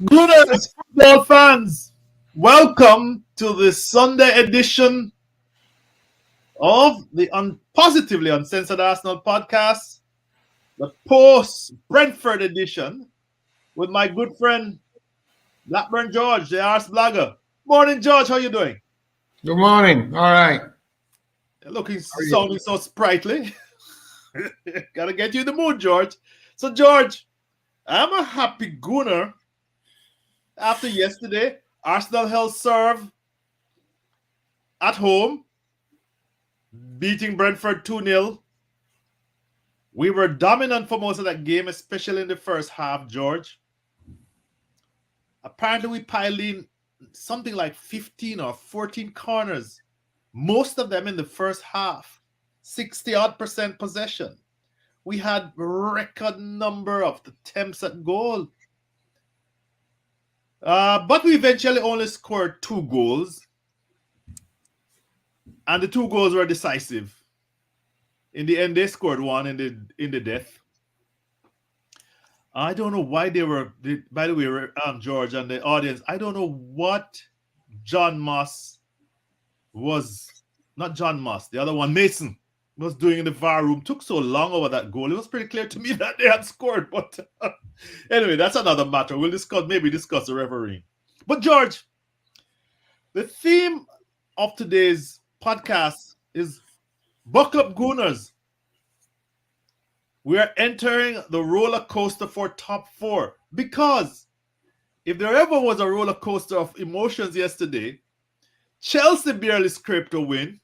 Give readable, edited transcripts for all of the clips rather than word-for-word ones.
Gooners, football fans, welcome to the Sunday edition of the Positively Uncensored Arsenal podcast, the post Brentford edition, with my good friend Blackburn George, the Ars blogger. Morning, George. How you doing? Good morning. All right. Looking, How are you? sounding so sprightly. Gotta get you in the mood, George. So, George, I'm a happy Gooner. After yesterday, Arsenal held serve at home, beating Brentford 2-0. We were dominant for most of that game, especially in the first half, George. Apparently, we piled in something like 15 or 14 corners, most of them in the first half, 60-odd% possession. We had a record number of attempts at goal. But we eventually only scored 2 goals. And the 2 goals were decisive. In the end, they scored 1 in the death. I don't know why they were. By the way, George and the audience, I don't know what John Moss was. Not John Moss, the other one, Mason, was doing in the VAR room. Took so long over that goal. It was pretty clear to me that they had scored. But anyway, that's another matter. We'll maybe discuss the refereeing. But George, the theme of today's podcast is Buckle Up Gooners. We are entering the roller coaster for top 4, because if there ever was a roller coaster of emotions yesterday, Chelsea barely scraped a win.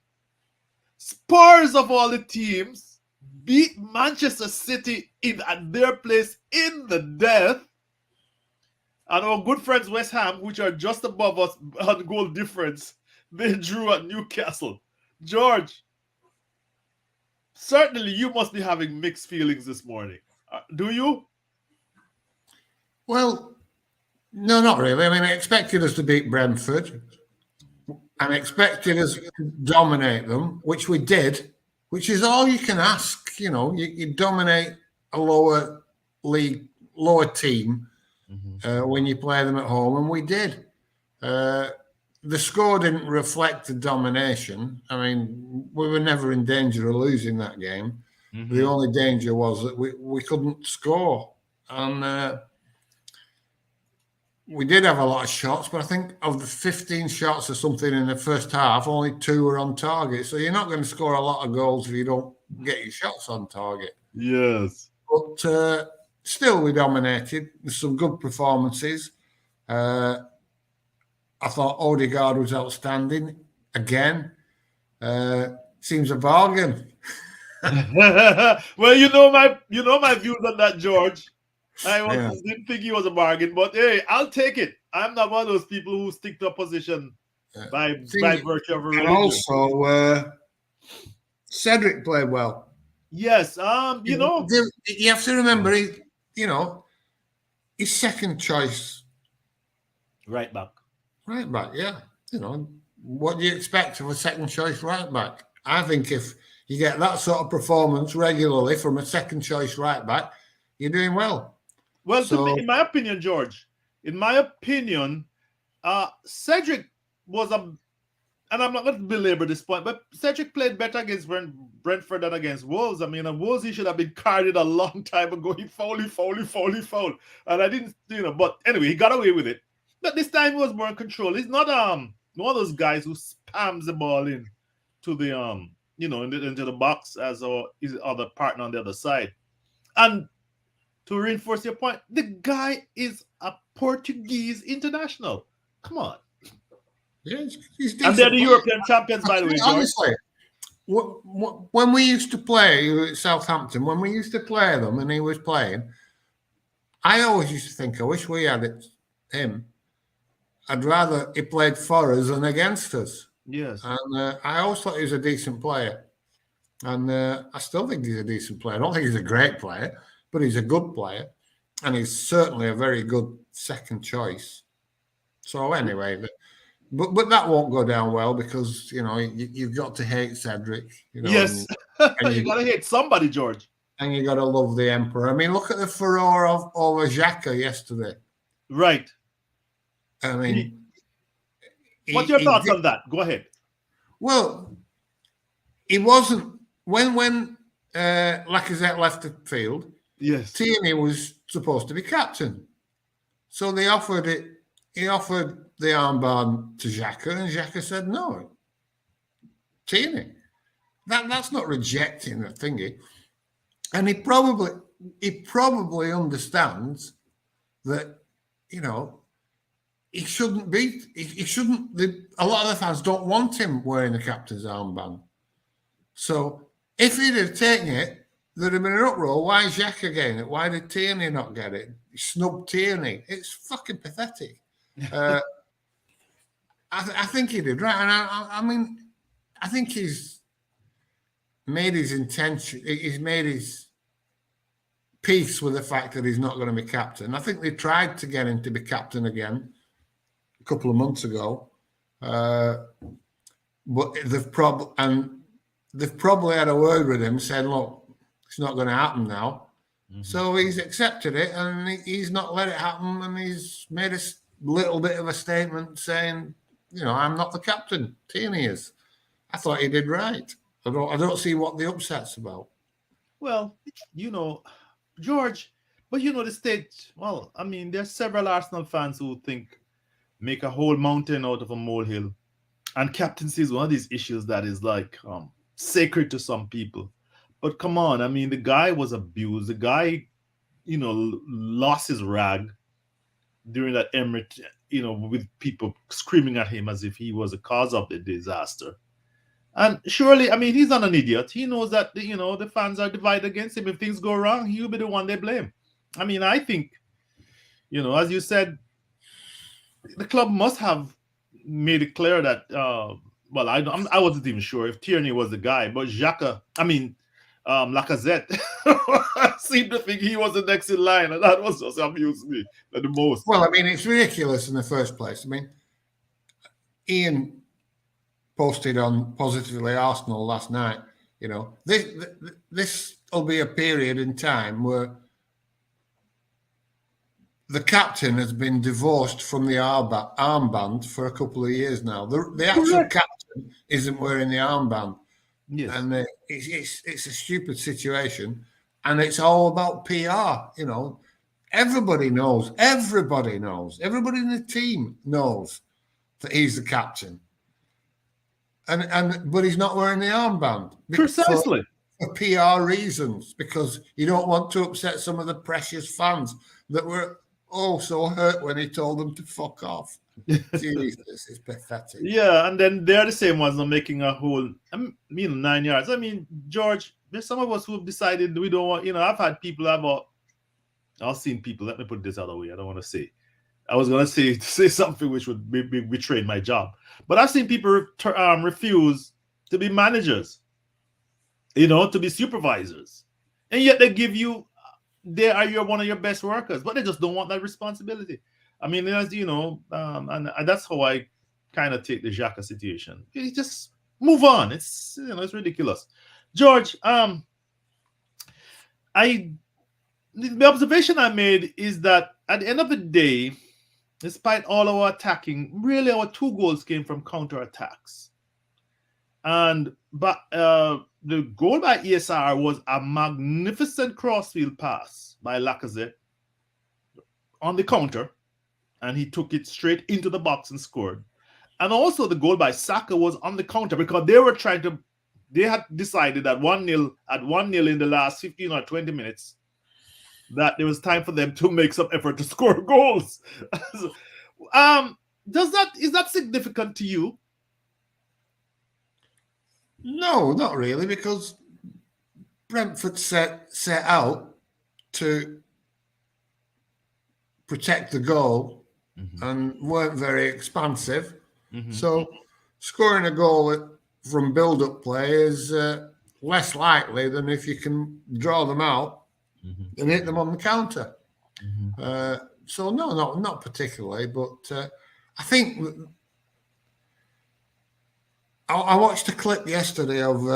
Spurs of all the teams beat Manchester City at their place in the death. And our good friends West Ham, which are just above us on goal difference, they drew at Newcastle. George, certainly you must be having mixed feelings this morning. Do you? Well, no, not really. I mean, I expected us to beat Brentford. I expected us to dominate them, which we did, which is all you can ask. You know, you dominate a lower league, lower team when you play them at home, and we did. The score didn't reflect the domination. I mean, we were never in danger of losing that game. The only danger was that we couldn't score. And we did have a lot of shots, but I think of the 15 shots or something in the first half, only 2 were on target. So you're not going to score a lot of goals if you don't get your shots on target. Yes. But still, we dominated. There's some good performances. I thought Odegaard was outstanding again. Seems a bargain. Well, you know my views on that, George. Didn't think he was a bargain, but hey, I'll take it. I'm not one of those people who stick to a position by virtue of a religion. And also, Cedric played well. Yes, you have to remember, his second choice right back. Right back, yeah. What do you expect of a second choice right back? I think if you get that sort of performance regularly from a second choice right back, you're doing well. Well, in my opinion, George, Cedric was and I'm not going to belabor this point, but Cedric played better against Brentford than against Wolves. I mean, Wolves, he should have been carded a long time ago. He foul. And I didn't, but anyway, he got away with it. But this time he was more in control. He's not one of those guys who spams the ball in to the into the box as his other partner on the other side. And to reinforce your point, the guy is a Portuguese international. Come on. Yeah, he's decent. And they're the European champions, by the way, George. Honestly, when we used to play at Southampton, when we used to play them and he was playing, I always used to think, I wish we had him. I'd rather he played for us than against us. Yes. And I always thought he was a decent player. And I still think he's a decent player. I don't think he's a great player, but he's a good player. And he's certainly a very good second choice. So anyway, but that won't go down well because, you've got to hate Cedric. Yes. And you got to hate somebody, George. And you got to love the Emperor. I mean, look at the furore over Xhaka yesterday. Right. I mean, what's your thoughts on that? Go ahead. Well, he wasn't when Lacazette left the field. Yes, Tierney was supposed to be captain, so they offered it. He offered the armband to Xhaka, and Xhaka said no. Tierney, that's not rejecting the thingy, and he probably understands that, you know, he shouldn't be. He shouldn't. A lot of the fans don't want him wearing the captain's armband. So if he'd have taken it, there'd have been an uproar. Why is Xhaka getting it? Why did Tierney not get it? He snubbed Tierney. It's fucking pathetic. I think he did right, and I mean, I think he's made his intention. He's made his peace with the fact that he's not going to be captain. I think they tried to get him to be captain again a couple of months ago, but they've probably had a word with him, saying, "Look, it's not going to happen now." Mm-hmm. So he's accepted it, and he's not let it happen, and he's made a little bit of a statement saying, "You know, I'm not the captain. Tierney is." I thought he did right. I don't see what the upset's about. Well, you know, George, but you know the state. Well, I mean, there's several Arsenal fans who think make a whole mountain out of a molehill, and captaincy is one of these issues that is like sacred to some people. But come on, I mean, the guy was abused. The guy, you know, lost his rag during that Emirates, you know, with people screaming at him as if he was the cause of the disaster. And surely, I mean, he's not an idiot. He knows that, you know, the fans are divided against him. If things go wrong, he'll be the one they blame. I mean, I think, you know, as you said, the club must have made it clear that, well, I wasn't even sure if Tierney was the guy, but Lacazette seemed to think he was the next in line, and that was just amused me the most. Well, I mean, it's ridiculous in the first place. I mean, Ian posted on Positively Arsenal last night, you know, this will be a period in time where the captain has been divorced from the armband for a couple of years now. The actual captain isn't wearing the armband. Yes. And it's a stupid situation, and it's all about PR. You know, everybody knows. Everybody in the team knows that he's the captain, but he's not wearing the armband Precisely for PR reasons, because you don't want to upset some of the precious fans that were so hurt when he told them to fuck off. Jesus, it's pathetic. Yeah, and then they're the same ones not making a whole, 9 yards. I mean, George, there's some of us who have decided we don't want, you know, I've had people I've seen people, let me put this other way. I don't want to say. I was going to say something which would betray my job. But I've seen people refuse to be managers, you know, to be supervisors. And yet they you're one of your best workers, but they just don't want that responsibility. I mean, as you know, and that's how I kind of take the Xhaka situation. You just move on. It's, you know, it's ridiculous. George, the observation I made is that at the end of the day, despite all our attacking, really our 2 goals came from counter-attacks. But the goal by ESR was a magnificent crossfield pass by Lacazette on the counter, and he took it straight into the box and scored. And also the goal by Saka was on the counter, because they had decided that 1-0 in the last 15 or 20 minutes, that there was time for them to make some effort to score goals. Is that significant to you? No, not really, because Brentford set out to protect the goal and weren't very expansive. So scoring a goal from build-up play is less likely than if you can draw them out and hit them on the counter. So no, not particularly, but I think I watched a clip yesterday of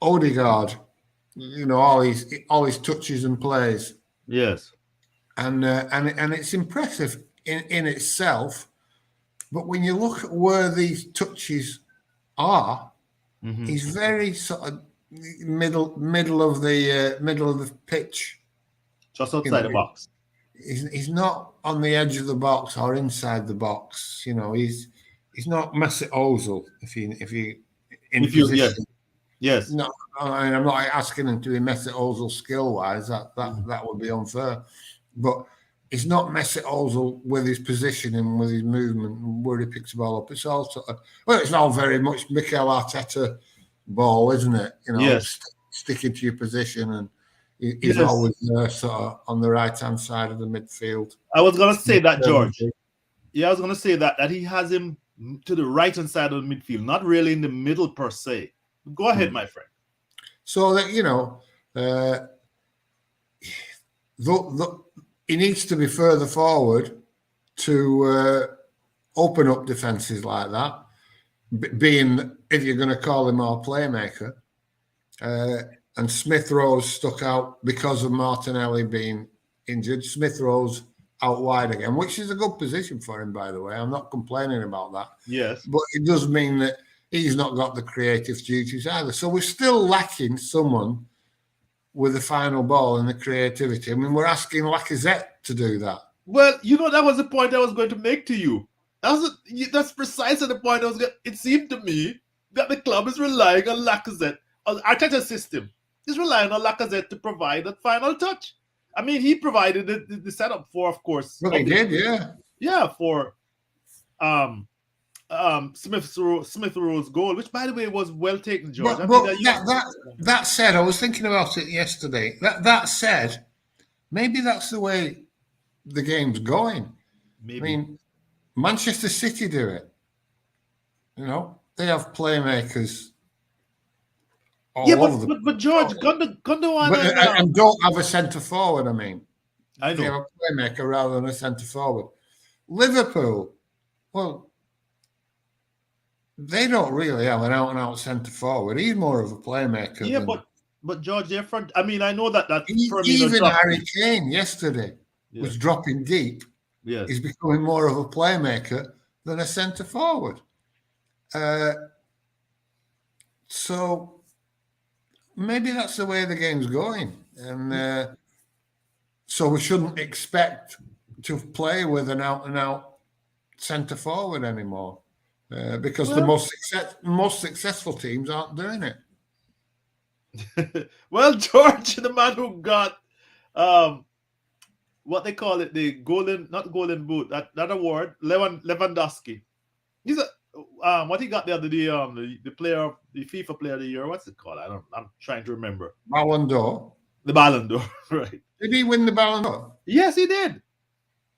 Odegaard. You know, all his touches and plays. Yes, and it's impressive in itself. But when you look at where these touches are, Mm-hmm. he's very sort of middle of the pitch. Just outside the box. He's not on the edge of the box or inside the box. He's not Mesut Ozil if he in position. Yes. No, I'm not asking him to be Mesut Ozil skill wise. That would be unfair. But he's not Mesut Ozil with his positioning, with his movement, where he picks the ball up. It's all it's all very much Mikel Arteta ball, isn't it? Yes. Sticking to your position, and he's always sort of on the right hand side of the midfield. I was gonna say that, George. Yeah, I was gonna say that he has him to the right hand side of the midfield, not really in the middle per se. Go ahead, my friend. So that he needs to be further forward to open up defences like that. Being, if you're going to call him our playmaker, and Smith Rowe's stuck out because of Martinelli being injured. Smith Rowe's out wide again, which is a good position for him, by the way. I'm not complaining about that. Yes, but it does mean that he's not got the creative duties either. So we're still lacking someone with the final ball and the creativity. I mean, we're asking Lacazette to do that. Well, that was the point I was going to make to you. That's precisely the point I was going. It seemed to me that the club is relying on Lacazette, on Arteta's system. Is relying on Lacazette to provide that final touch. I mean, he provided the setup for, of course. Well, he did, yeah. Yeah, for Smith Rowe's goal, which, by the way, was well taken, George. That said, I was thinking about it yesterday. That said, maybe that's the way the game's going. Maybe. I mean, Manchester City do it. They have playmakers all over the. But George, Gundogan and don't have a centre forward. I mean, I know. They have a playmaker rather than a centre forward. Liverpool, well, they don't really have an out-and-out centre forward. He's more of a playmaker. Yeah, but George, they're front. I mean, I know that even Harry Kane yesterday was dropping deep. Yes, he's becoming more of a playmaker than a centre forward. So maybe that's the way the game's going, and so we shouldn't expect to play with an out-and-out centre forward anymore. Because the most successful teams aren't doing it. Well, George, the man who got what they call it, the not golden boot, that award, Lewandowski. He's what he got the other day, the player, the FIFA player of the year. What's it called? I'm trying to remember. Ballon d'Or. The Ballon d'Or, right? Did he win the Ballon d'Or? Yes, he did.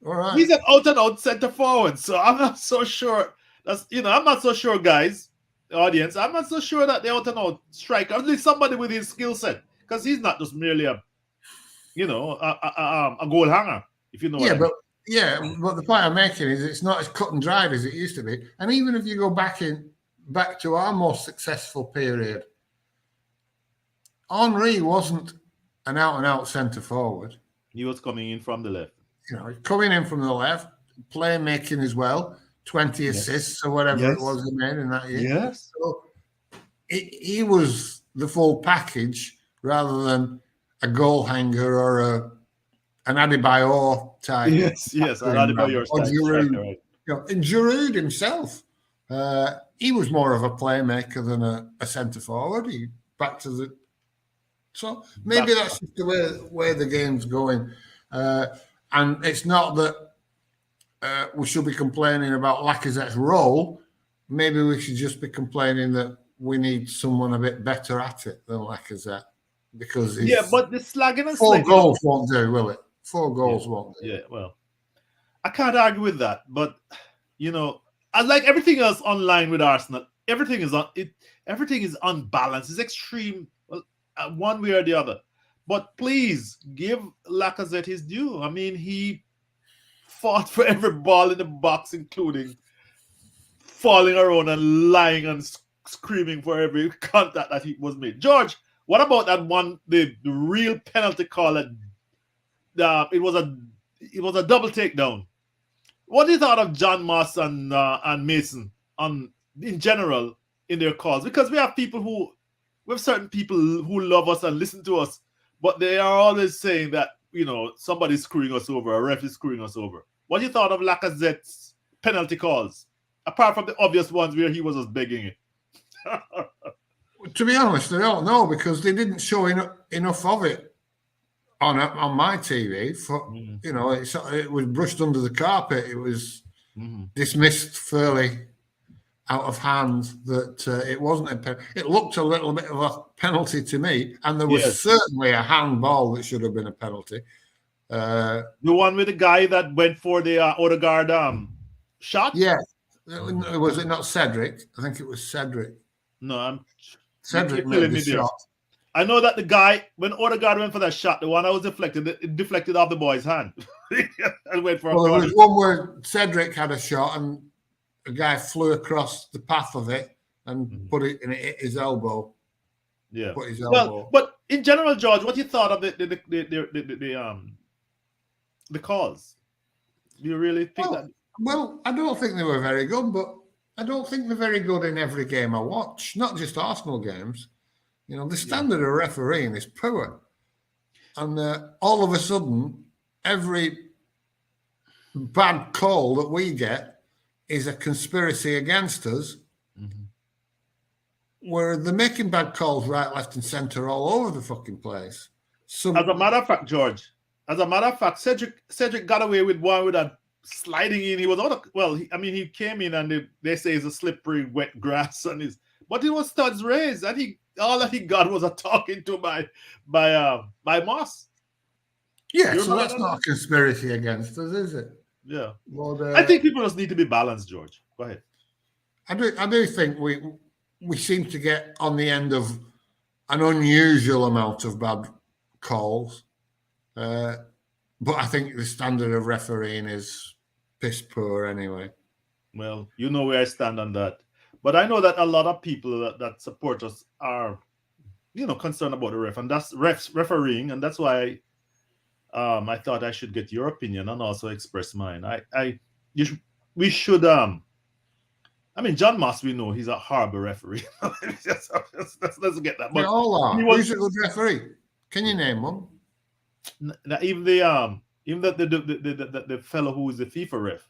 All right. He's an out-and-out centre forward, so I'm not so sure. I'm not so sure, guys, the audience. I'm not so sure that the out-and-out striker, at least somebody with his skill set, because he's not just merely a goal hanger, if you know. Yeah, but the point I'm making is it's not as cut and dried as it used to be. And even if you go back to our most successful period, Henry wasn't an out-and-out centre forward. He was coming in from the left. Coming in from the left, playmaking as well. 20 assists or whatever it was he made in that year. Yes. So he was the full package rather than a goal hanger or an Adebayor type. Yes, an Adebayor type. Giroud. And Giroud himself, he was more of a playmaker than a centre forward. So maybe that's just the way the game's going. And it's not that we should be complaining about Lacazette's role. Maybe we should just be complaining that we need someone a bit better at it than Lacazette, because but the slagging and 4 goals won't do, will it? 4 goals won't do. Yeah, well, I can't argue with that, but I like everything else online with Arsenal. Everything is unbalanced. It's extreme, one way or the other. But please give Lacazette his due. I mean, he fought for every ball in the box, including falling around and lying and screaming for every contact that he was made. George, what about that one, the real penalty call? It was a double takedown What do you thought of John Moss and Mason on in general in their calls? Because we have certain people who love us and listen to us, but they are always saying that somebody's screwing us over, a ref is screwing us over. What do you thought of Lacazette's penalty calls, apart from the obvious ones where he was just begging it? To be honest, I don't know because they didn't show enough of it on my TV. It was brushed under the carpet. It was dismissed fairly out of hand that it wasn't a penalty. It looked a little bit of a penalty to me, and there was certainly a handball that should have been a penalty. The one with the guy that went for the Odegaard shot? Yeah. Was it not Cedric? I think it was Cedric. No, Cedric made the shot. I know that the guy, when Odegaard went for that shot, the one that was deflected, it deflected off the boy's hand. And went for there was one where Cedric had a shot and a guy flew across the path of it and put it and it hit his elbow. Yeah. Put his elbow. Well, but in general, George, what you thought of the calls? Do you really think that? Well, I don't think they were very good, but I don't think they're very good in every game I watch, not just Arsenal games. The standard of refereeing is poor. And all of a sudden, every bad call that we get is a conspiracy against us, where they're making bad calls right, left, and centre all over the fucking place. So, as a matter of fact, George, Cedric got away with one with a sliding in. He was he came in and they say it's a slippery, wet grass on his, but it was studs raised, and all that he got was a talking to by Moss. Yeah, so that's not a conspiracy against us, is it? Yeah. Well, I think people just need to be balanced, George. Go ahead. I do think we seem to get on the end of an unusual amount of bad calls. But I think the standard of refereeing is piss poor anyway. Well, you know where I stand on that. But I know that a lot of people that support us are, concerned about the ref, and that's refereeing, and that's why I thought I should get your opinion and also express mine. We should. John Moss, we know he's a horrible referee. let's get that. But they all are. Who's a good referee? Can you name one? Even the fellow who was the FIFA ref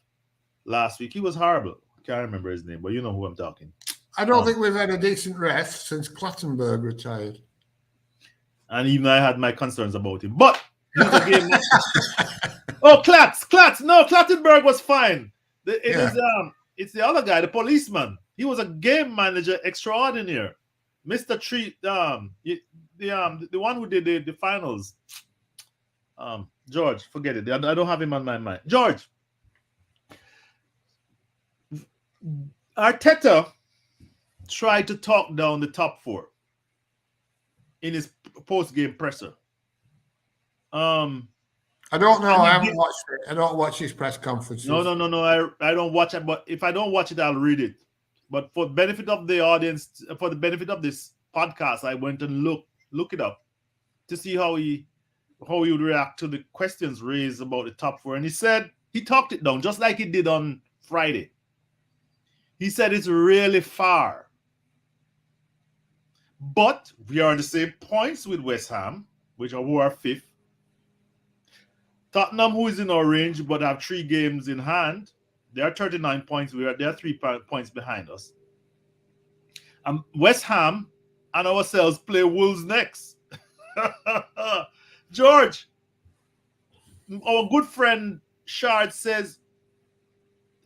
last week, he was horrible. Can't remember his name, but you know who I'm talking. I don't think we've had a decent ref since Clattenburg retired. And even I had my concerns about him. But oh, Klats. No, Clattenburg was fine. It's the other guy, the policeman. He was a game manager extraordinaire. Mr. Treat, the one who did the finals. George, forget it. I don't have him on my mind. George, Arteta tried to talk down the top four in his post-game presser. I don't know. I haven't watched it. I don't watch his press conferences. No. I don't watch it. But if I don't watch it, I'll read it. But for the benefit of the audience, for the benefit of this podcast, I went and look it up to see how he would react to the questions raised about the top four. And he talked it down just like he did on Friday. He said it's really far. But we are on the same points with West Ham, who are fifth. Tottenham, who is in our range but have 3 games in hand, they are 39 points. They are 3 points behind us. West Ham and ourselves play Wolves next. George, our good friend Shard says,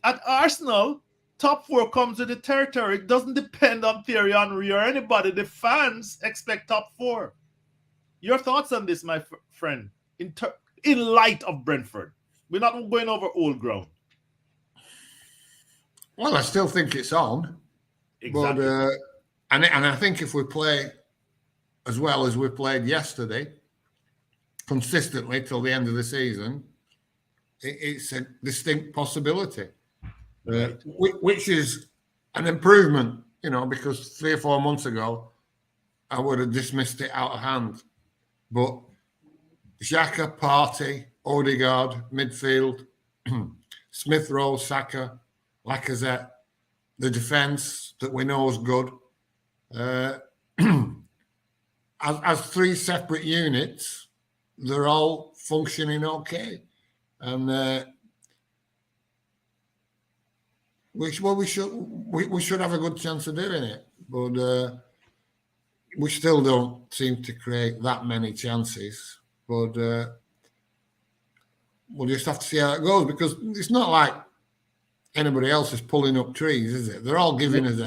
at Arsenal, top 4 comes with the territory. It doesn't depend on Thierry Henry or anybody. The fans expect top 4. Your thoughts on this, my friend, in light of Brentford? We're not going over old ground. Well, I still think it's on. Exactly. But, and I think if we play as well as we played yesterday, consistently till the end of the season, it's a distinct possibility, which is an improvement, because 3 or 4 months ago, I would have dismissed it out of hand. But Xhaka, Partey, Odegaard, midfield, Smith Rowe, Saka, Lacazette, the defence that we know is good. As three separate units, they're all functioning okay. And we should have a good chance of doing it. But we still don't seem to create that many chances. But we'll just have to see how it goes, because it's not like anybody else is pulling up trees, is it? They're all giving us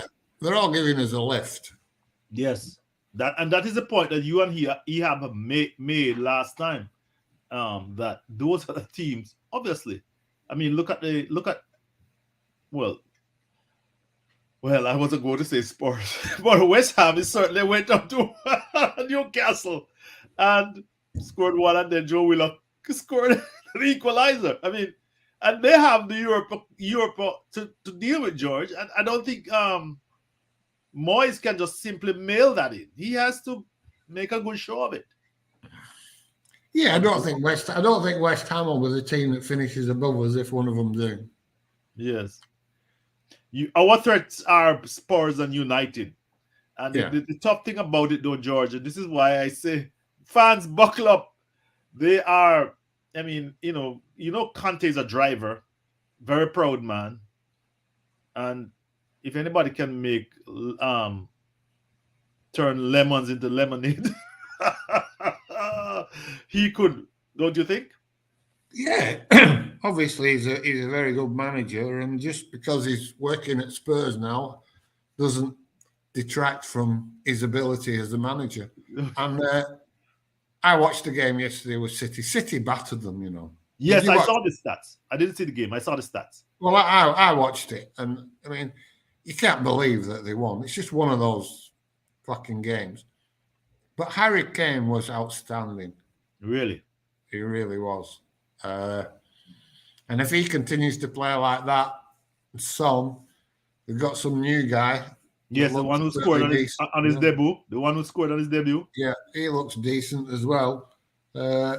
a lift. Yes, that is the point that you and he have made last time. That those are the teams. Obviously, I mean, look at well, I wasn't going to say Spurs, but West Ham is certainly went up to Newcastle and scored one, and then Joe Willock scored the equalizer. I mean, and they have the Europe to deal with, George. And I don't think Moyes can just simply mail that in. He has to make a good show of it. Yeah, I don't think West Ham will be the team that finishes above us if one of them do. Yes. Our threats are Spurs and United. And the tough thing about it, though, George, and this is why I say fans buckle up. They are, I mean, Conte is a driver, very proud man. And if anybody can make turn lemons into lemonade, he could, don't you think? Yeah, obviously he's a very good manager, and just because he's working at Spurs now doesn't detract from his ability as a manager. And I watched the game yesterday with City. City battered them, Yes, I saw the stats. I didn't see the game. I saw the stats. Well, I watched it, and I mean, you can't believe that they won. It's just one of those fucking games. But Harry Kane was outstanding. Really? He really was. And if he continues to play like that, Son, we've got some new guy. Yes, the one who scored on his debut. The one who scored on his debut. Yeah, he looks decent as well. I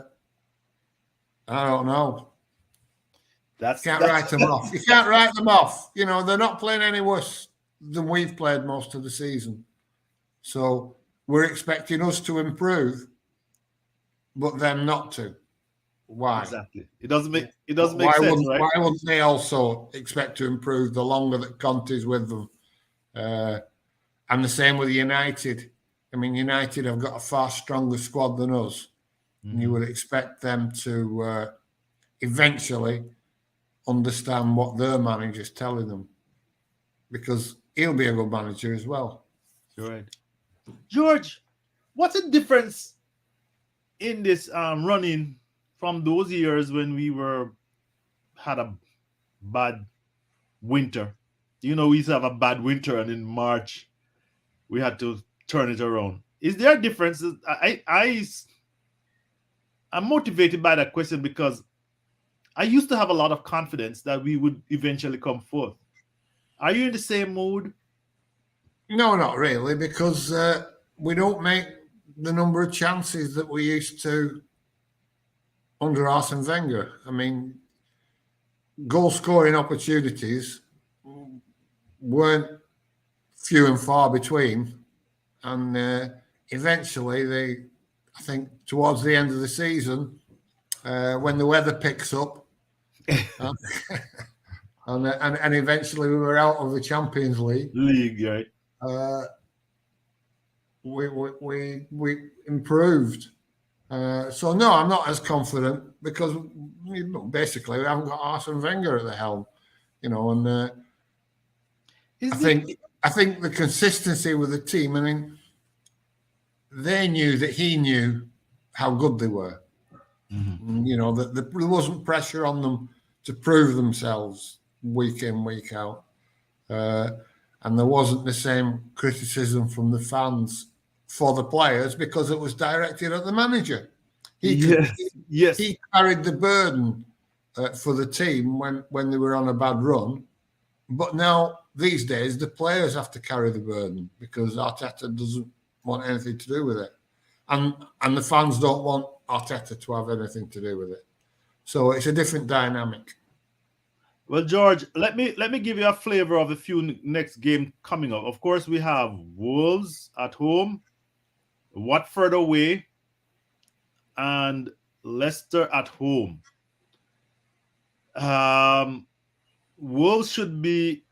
don't know. You can't write them off. You can't write them off. They're not playing any worse than we've played most of the season. So we're expecting us to improve, but them not to. Why? Exactly. It doesn't make sense, right? Why wouldn't they also expect to improve the longer that Conte's with them? And the same with United. I mean, United have got a far stronger squad than us. Mm-hmm. And you would expect them to eventually understand what their manager's telling them, because he'll be a good manager as well. Right. George, what's the difference in this running from those years when we had a bad winter? We used to have a bad winter, and in March we had to turn it around. Is there a difference? I'm motivated by that question because I used to have a lot of confidence that we would eventually come forth. Are you in the same mood? No, not really, because we don't make the number of chances that we used to under Arsene Wenger. I mean, goal-scoring opportunities weren't few and far between, and eventually I think towards the end of the season, when the weather picks up, and eventually we were out of the Champions League, right? We improved. So no, I'm not as confident because basically we haven't got Arsene Wenger at the helm, and I think the consistency with the team. I mean, they knew that he knew how good they were. Mm-hmm. That there wasn't pressure on them to prove themselves week in, week out, and there wasn't the same criticism from the fans for the players because it was directed at the manager. He carried the burden for the team when they were on a bad run, but now these days the players have to carry the burden because Arteta doesn't want anything to do with it, and the fans don't want Arteta to have anything to do with it. So it's a different dynamic. Well, George, let me give you a flavor of the few next game coming up. Of course, we have Wolves at home, Watford away, and Leicester at home. Um, Wolves should be.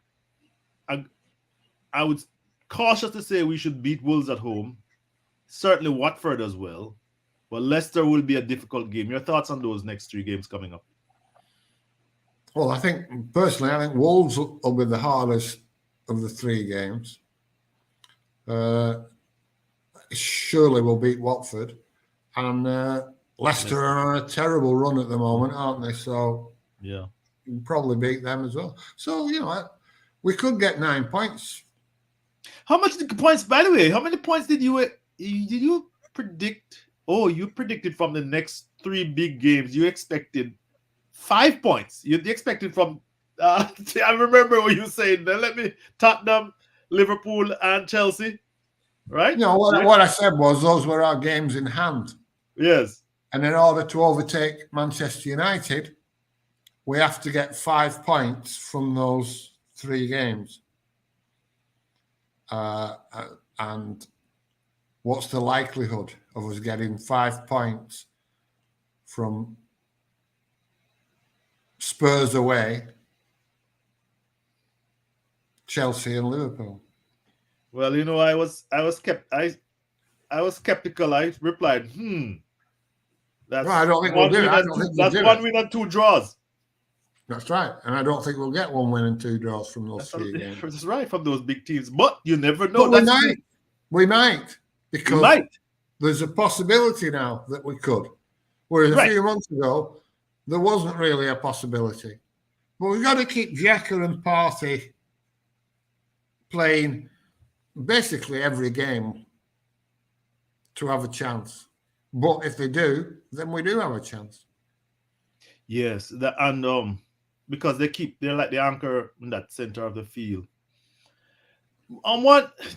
I would cautious to say we should beat Wolves at home. Certainly Watford as well. But Leicester will be a difficult game. Your thoughts on those next three games coming up? Well, I think Wolves will be the hardest of the three games. Surely we'll beat Watford, and Leicester are on a terrible run at the moment, aren't they? So yeah, we'll probably beat them as well. So we could get 9 points. How much points? By the way, how many points did you predict? Oh, you predicted from the next three big games. You expected 5 points. You expected from. I remember what you said. Let me Tottenham, Liverpool, and Chelsea. Right? What I said was those were our games in hand. Yes. And in order to overtake Manchester United, we have to get 5 points from those three games. And what's the likelihood of us getting 5 points from Spurs away, Chelsea, and Liverpool? Well, I was skeptical. I replied, That's I don't think we'll do it. That's one win and two draws. That's right. And I don't think we'll get 1 win and 2 draws from those three games. That's right, from those big teams. But you never know. But we might. Because there's a possibility now that we could. Whereas a few months ago, there wasn't really a possibility. But we've got to keep Jacker and Partey playing basically every game to have a chance. But if they do, then we do have a chance. Yes, because they're like the anchor in that center of the field.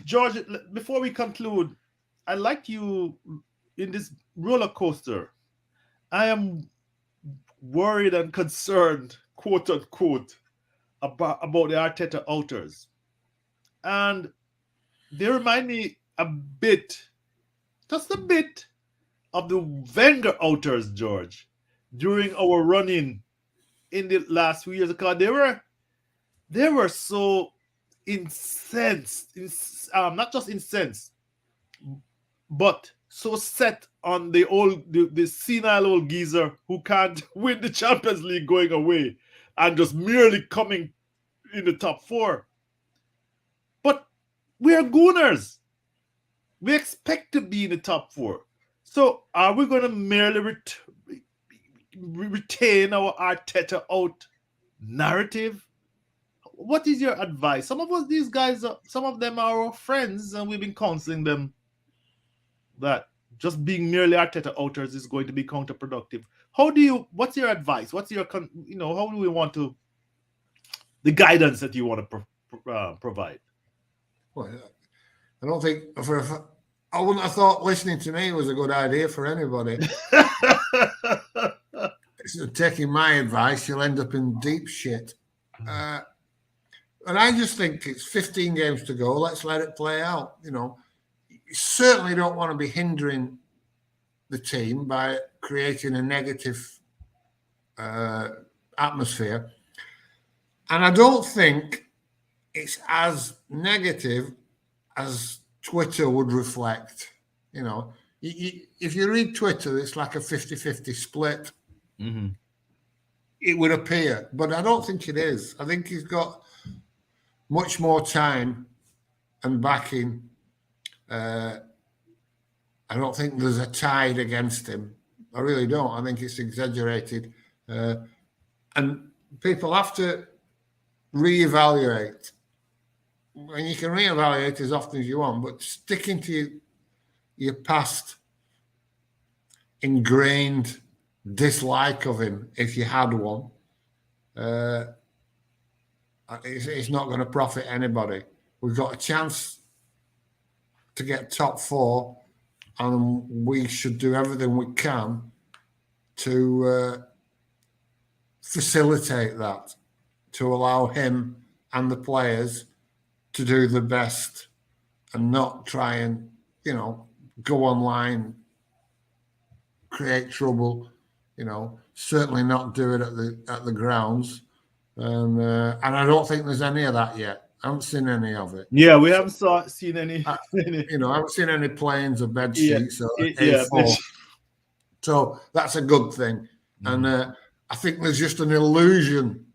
George, before we conclude, I like you in this roller coaster. I am worried and concerned, quote unquote, about the Arteta outers. And they remind me just a bit, of the Wenger outers, George, during our run-in in the last few years. Because they were so incensed, not just incensed, but so set on the senile old geezer who can't win the Champions League going away and just merely coming in the top four. But we are Gooners. We expect to be in the top four. So are we going to merely retain our Arteta out narrative? What is your advice? Some of them are our friends, and we've been counseling them that just being merely Arteta outers is going to be counterproductive. What's your advice? How do we want to, the guidance that you want to provide? Well, I don't think, I wouldn't have thought listening to me was a good idea for anybody. So taking my advice, you'll end up in deep shit. And I just think it's 15 games to go. Let's let it play out. You certainly don't want to be hindering the team by creating a negative atmosphere. And I don't think it's as negative as Twitter would reflect. If you read Twitter, it's like a 50-50 split. Mm-hmm. It would appear, but I don't think it is. I think he's got much more time and backing. I don't think there's a tide against him. I really don't. I think it's exaggerated. And people have to reevaluate. And you can reevaluate as often as you want, but sticking to your past ingrained dislike of him, if you had one, it's not going to profit anybody. We've got a chance to get top four, and we should do everything we can to facilitate that, to allow him and the players to do the best and not try and, go online, create trouble, certainly not do it at the grounds. And I don't think there's any of that yet. I haven't seen any of it. Yeah, we haven't seen any. I haven't seen any planes or bed Yeah, sheets or yeah, A4. So that's a good thing. And I think there's just an illusion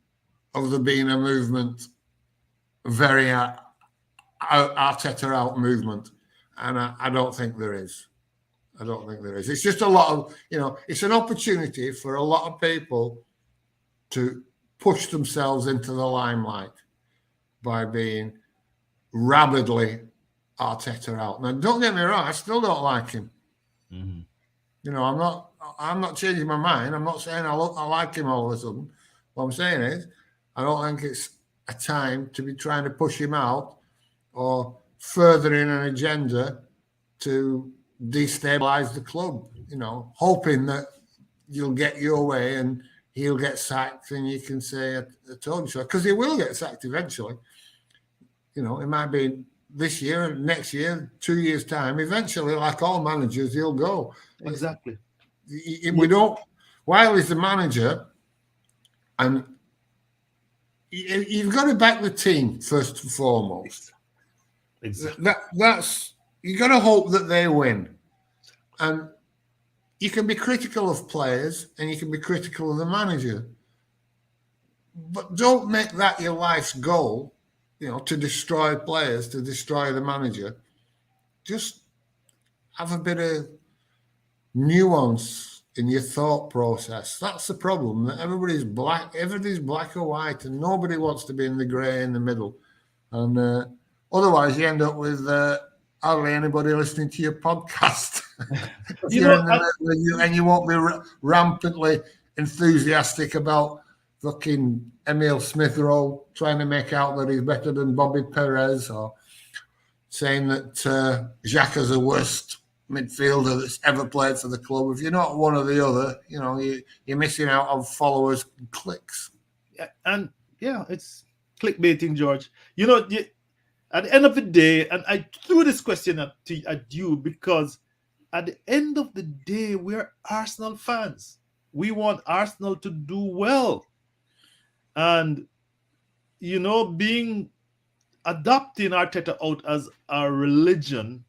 of there being a movement, very Arteta out movement. And I don't think there is. I don't think there is. It's just a lot of, it's an opportunity for a lot of people to push themselves into the limelight by being rabidly Arteta out. Now, don't get me wrong, I still don't like him. I'm not changing my mind. I'm not saying I like him all of a sudden. What I'm saying is, I don't think it's a time to be trying to push him out or furthering an agenda to destabilize the club, hoping that you'll get your way and he'll get sacked and you can say, I told you so. Because he will get sacked eventually. It might be this year, next year, 2 years' time. Eventually, like all managers, he'll go. Exactly. While he's the manager, and you've got to back the team first and foremost. Exactly. You got to hope that they win. And you can be critical of players and you can be critical of the manager. But don't make that your life's goal, to destroy players, to destroy the manager. Just have a bit of nuance in your thought process. That's the problem. That everybody's black or white, and nobody wants to be in the grey in the middle. And otherwise, you end up with hardly anybody listening to your podcast. And you won't be rampantly enthusiastic about fucking Emile Smith-Rowe trying to make out that he's better than Bobby Perez, or saying that Xhaka's the worst midfielder that's ever played for the club. If you're not one or the other, you're missing out on followers and clicks. Yeah, it's clickbaiting, George. At the end of the day, and I threw this question at you because at the end of the day, we're Arsenal fans. We want Arsenal to do well. And, adopting Arteta out as a religion,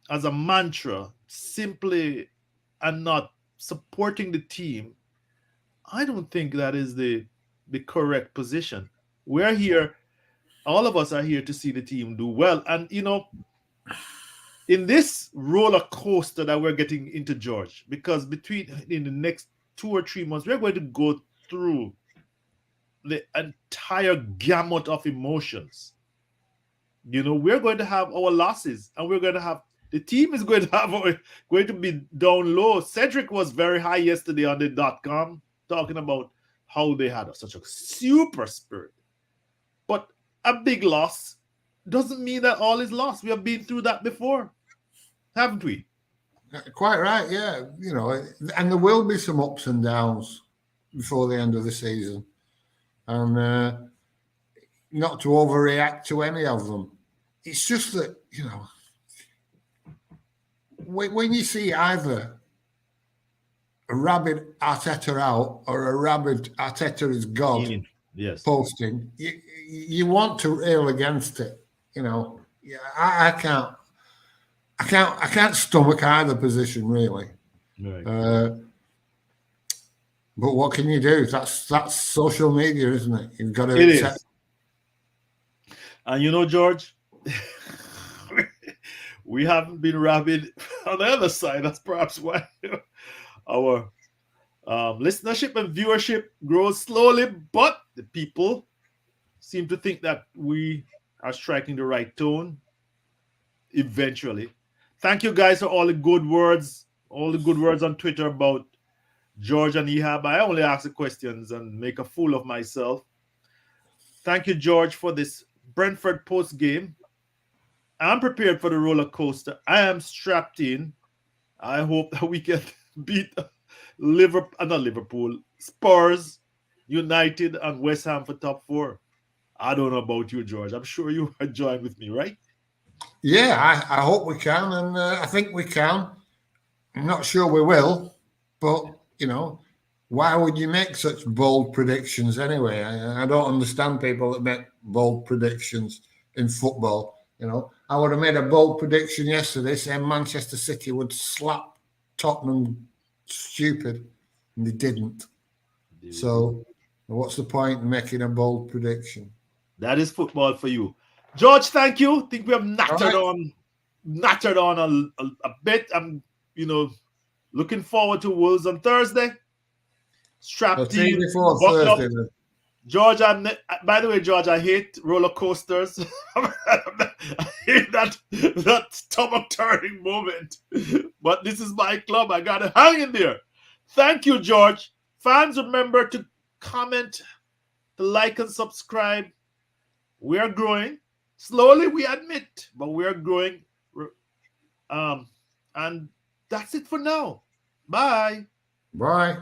as a mantra, simply and not supporting the team, I don't think that is the correct position. We're here. All of us are here to see the team do well. And, in this roller coaster that we're getting into, George, because in the next 2 or 3 months, we're going to go through the entire gamut of emotions. We're going to have our losses, and the team is going to be down low. Cedric was very high yesterday on the .com talking about how they had such a super spirit. But a big loss doesn't mean that all is lost. We have been through that before, haven't we? Quite right, yeah. And there will be some ups and downs before the end of the season. And not to overreact to any of them. It's just that, when you see either a rabid Arteta out or a rabid Arteta is God posting, you want to rail against it. I can't stomach either position really. Right. But what can you do? That's social media, isn't it? You've got to accept. Is. And George, we haven't been rabid on the other side. That's perhaps why our listenership and viewership grows slowly, but the people seem to think that we are striking the right tone eventually. Thank you guys for all the good words on Twitter about George and Ehab. I only ask the questions and make a fool of myself. Thank you, George, for this Brentford post game. I'm prepared for the roller coaster. I am strapped in. I hope that we can beat not Liverpool, Spurs. United and West Ham for top 4. I don't know about you, George. I'm sure you are joined with me, right? Yeah, I hope we can, and I think we can. I'm not sure we will, but why would you make such bold predictions anyway? I don't understand people that make bold predictions in football. I would have made a bold prediction yesterday saying Manchester City would slap Tottenham stupid, and they didn't. So, what's the point in making a bold prediction? That is football for you. George, thank you. Think we have nattered on a bit. I'm, looking forward to Wolves on Thursday. Strap team, before buckle up. Thursday. George, by the way, George, I hate roller coasters. I hate that stomach turning moment. But this is my club. I gotta hang in there. Thank you, George. Fans, remember to comment, to like and subscribe. We are growing. Slowly, we admit, but we are growing. And that's it for now. Bye. Bye.